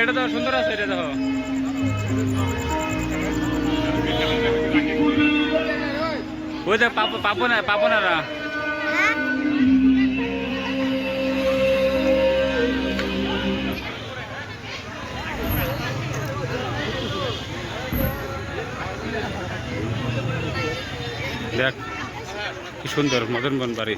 এটা তো সুন্দর আছে, এটা দেখো। ওই দেখ পাপনারা দেখ কি সুন্দর মদন বন বাড়ি।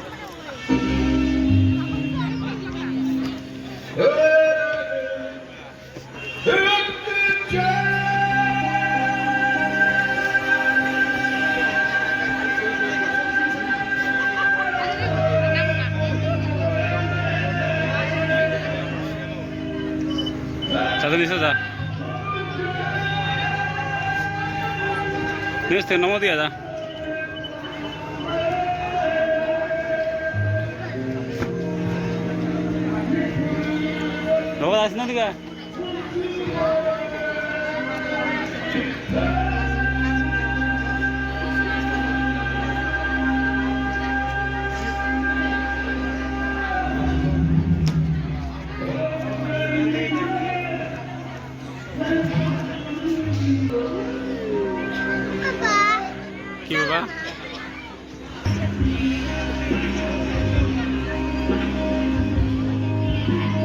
চাঁদা নিচে যা, নিচ থেকে নমো দিয়া যা। নগদ আসি না দিকে কি বাবা?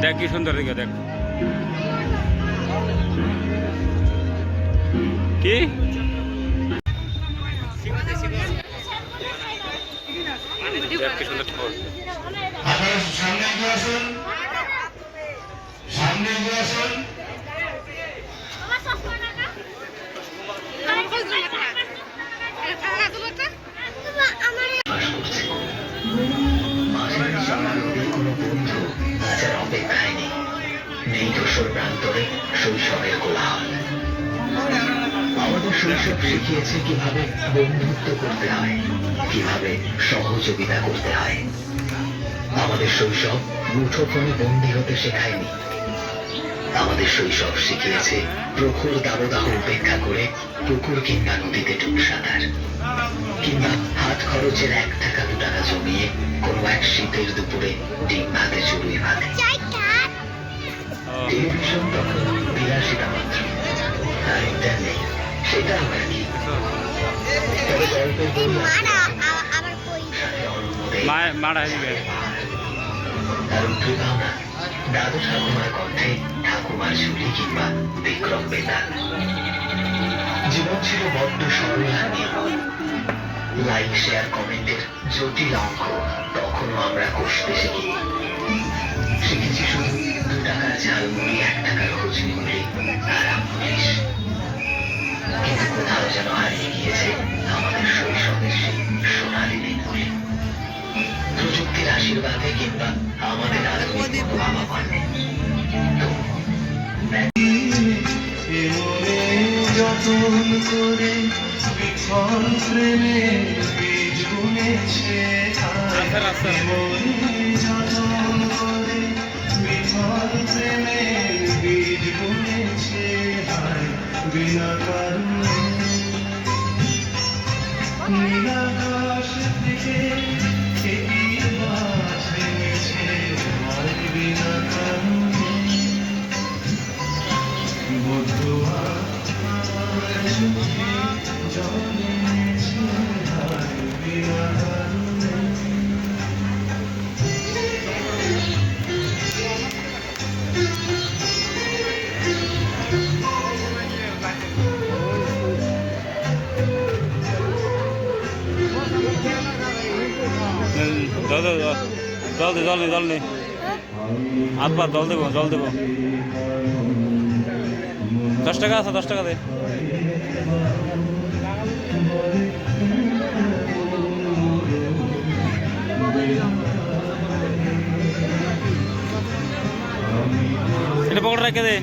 দেখ কি সুন্দর দিকে দেখ। কি দেখ কি সুন্দর ঠাকুর। সামনে এগিয়ে আসুন, সামনে এগিয়ে আসুন। অপেক্ষায় নেই, নেই ধূসর প্রান্তরে শৈশবের কোলাহল। আমাদের শৈশব শিখিয়েছে কিভাবে বন্ধুত্ব করতে হয়, কিভাবে সহযোগিতা করতে হয়। আমাদের শৈশব মুঠোফোনে বন্দী হতে শেখায়নি। আমাদের শৈশব শিখিয়েছে প্রখর দাবদাহ উপেক্ষা করে পুকুর কিংবা নদীতে ডুব সাঁতার, কিংবা হাত খরচের 1 টাকা 2 টাকা জমিয়ে কোনো এক শীতের দুপুরে ডিম ভাতে চড়ুই ভাতে। টেলিভিশন তখন বিলাসিতা মাত্র, আর ইন্টারনেট সেটা আবার কি। তবে গল্পের বই তার উঠে ভাবনা দাদু ঠাকুমার কণ্ঠে ঠাকুমার ঝুলি কিংবা বিক্রম বেতাল। জীবন ছিল বড্ড সরল আর নির্মল। লাইক শেয়ার কমেন্টের জটিল অঙ্ক তখনও আমরা কষতে শিখিনি। শিখেছি শুধু 2 টাকার ঝালমুড়ি 1 টাকার কচুরি আর আমলিশ। কিন্তু কোথাও যেন হারিয়ে গিয়েছে আমাদের শৈশবের সেই সোনালি দিনগুলি। প্রযুক্তির আশীর্বাদে কিংবা আমাদের আধুনিক বাবা মানে যতন করে বিফল প্রেমের বীজ বুনেছে, যতন করে বিফল প্রেমের বীজ বুনেছে বিনা কারণে। নীলাকাশ থেকে ছেড়েছে বিনা কারণে। বধুয়া জন্মেছে বিনা কারণে। জল নেই হাত পা জল দেবো 10 টাকা আছে, 10 টাকা দে। এটা পকেট রেখে দে।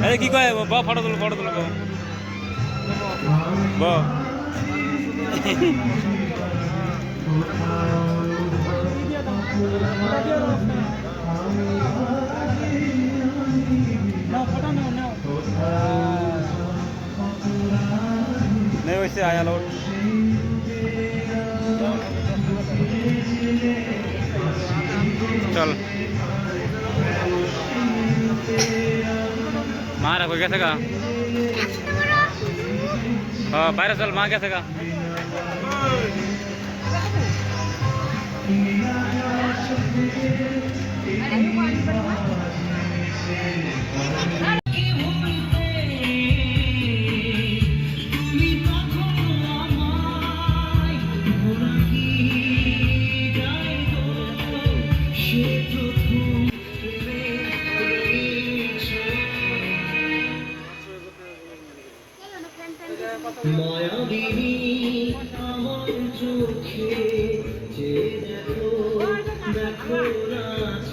আরে কি কয় বা ফটো তুলো বা नहीं वैसे দিছে আয়া লোড চল মা রাখো গেছে গা হ্যাঁ বাইরে চল মা গেছে গা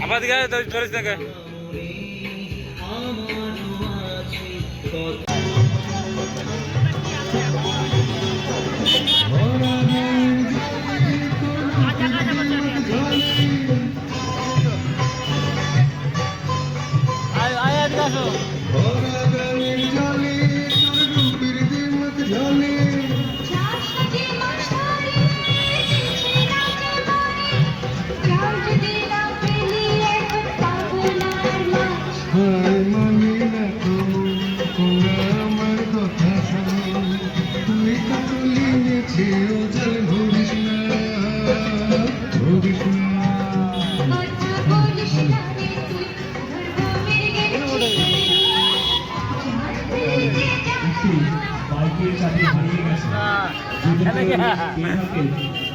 আবার দিকে ধরিস না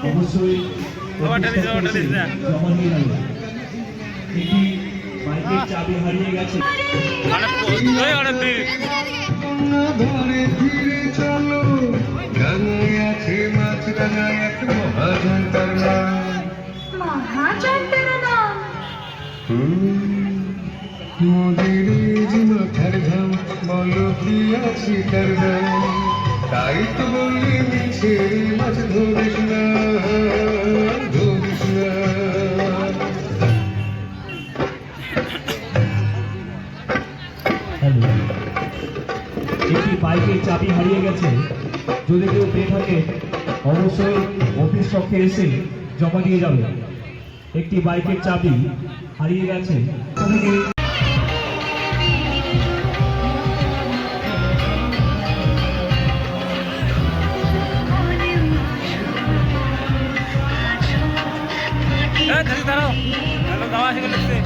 অবশ্যই বাইকের চাবি হারিয়ে গেছে ধরে ফিরে চলো ডাঙায় আছে মাছ ডাঙায় এক মহাজনতার নাম মোদের যে মাথার ধাম বলো কি আছে তার দাম তাই তো বললি মিছে মাছ ধরিস না ধরিস না একটি বাইকের চাবি হারিয়ে গেছে যদি কেউ পেয়ে থাকে অবশ্যই অফিস কক্ষে এসে জমা দিয়ে যাবে একটি বাইকের চাবি হারিয়ে গেছে দাঁড়াও দাওয়া আছে লিখছে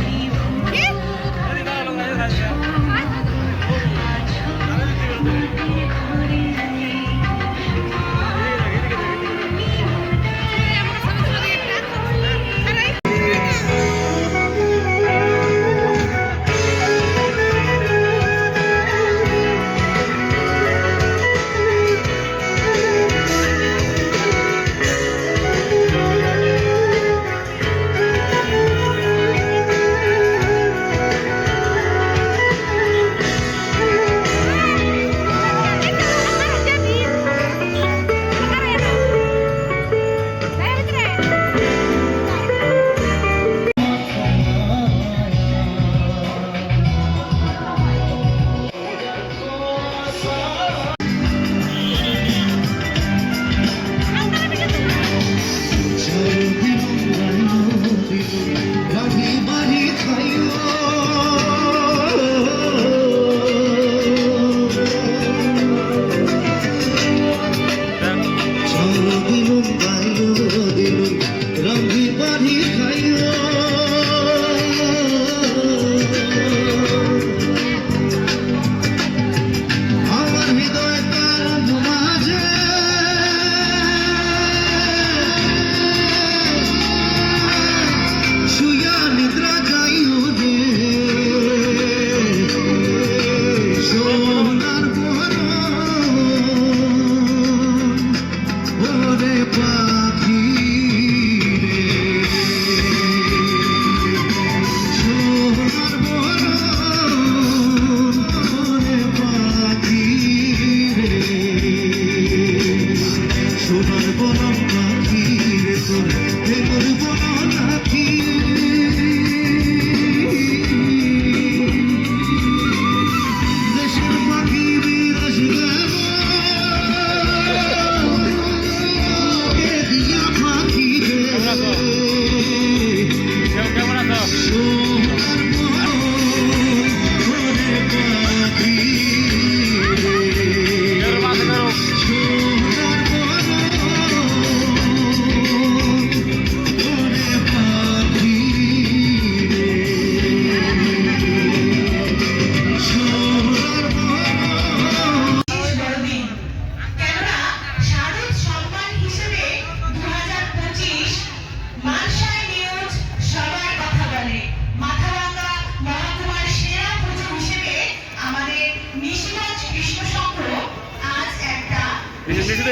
নিচে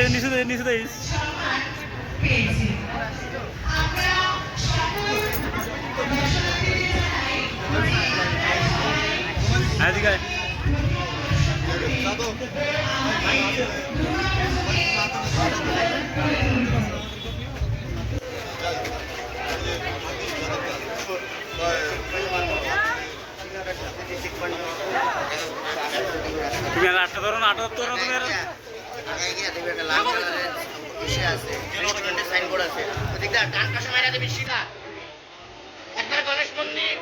দে এদিকে আয়। তুমি আর আটটা ধরো না, আটটা ধরো না তুমি আর। সাইনবোর্ড আছে ওদিকটা ডান পাশে মাইরা দেবে সিধা একবার গণেশ মন্দির